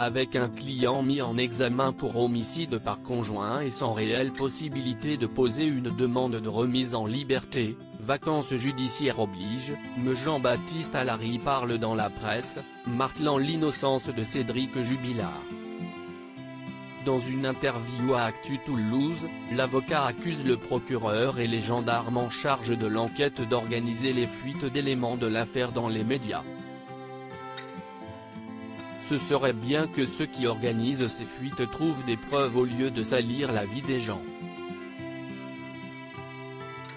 avec un client mis en examen pour homicide par conjoint et sans réelle possibilité de poser une demande de remise en liberté, vacances judiciaires oblige, me Jean-Baptiste Allary parle dans la presse, martelant l'innocence de Cédric Jubilard. Dans une interview à Actu Toulouse, l'avocat accuse le procureur et les gendarmes en charge de l'enquête d'organiser les fuites d'éléments de l'affaire dans les médias. Ce serait bien que ceux qui organisent ces fuites trouvent des preuves au lieu de salir la vie des gens.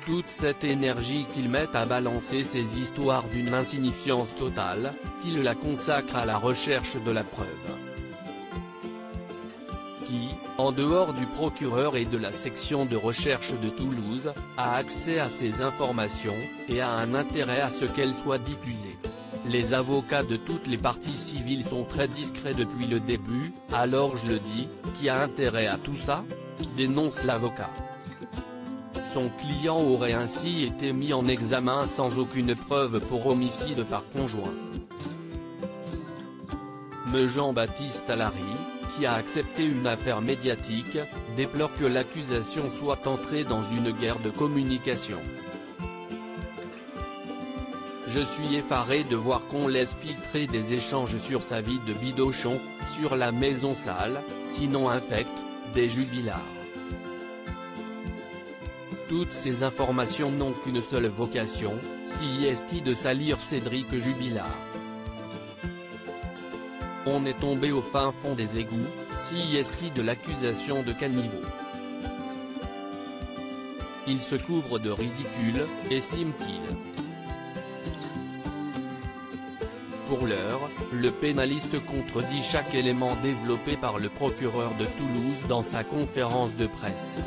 Toute cette énergie qu'ils mettent à balancer ces histoires d'une insignifiance totale, qu'ils la consacrent à la recherche de la preuve. Qui, en dehors du procureur et de la section de recherche de Toulouse, a accès à ces informations, et a un intérêt à ce qu'elles soient diffusées. Les avocats de toutes les parties civiles sont très discrets depuis le début, alors je le dis, qui a intérêt à tout ça ? Dénonce l'avocat. Son client aurait ainsi été mis en examen sans aucune preuve pour homicide par conjoint. Me Jean-Baptiste Allary, qui a accepté une affaire médiatique, déplore que l'accusation soit entrée dans une guerre de communication. Je suis effaré de voir qu'on laisse filtrer des échanges sur sa vie de bidochon, sur la maison sale, sinon infecte, des Jubilards. Toutes ces informations n'ont qu'une seule vocation, c'est de salir Cédric Jubilard. On est tombé au fin fond des égouts, c'est de l'accusation de caniveau. Il se couvre de ridicule, estime-t-il. Pour l'heure, le pénaliste contredit chaque élément développé par le procureur de Toulouse dans sa conférence de presse.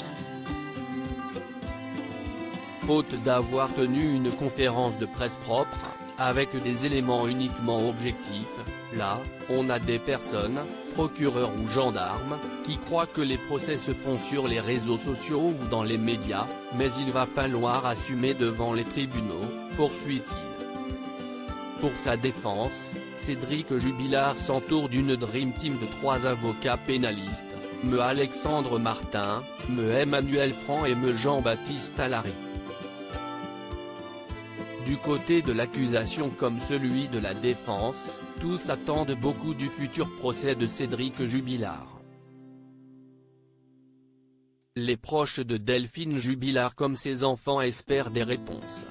Faute d'avoir tenu une conférence de presse propre, avec des éléments uniquement objectifs, là, on a des personnes, procureurs ou gendarmes, qui croient que les procès se font sur les réseaux sociaux ou dans les médias, mais il va falloir assumer devant les tribunaux, poursuit-il. Pour sa défense, Cédric Jubilard s'entoure d'une dream team de 3 avocats pénalistes, me Alexandre Martin, me Emmanuel Franc et me Jean-Baptiste Allary. Du côté de l'accusation comme celui de la défense, tous attendent beaucoup du futur procès de Cédric Jubilard. Les proches de Delphine Jubilard comme ses enfants espèrent des réponses.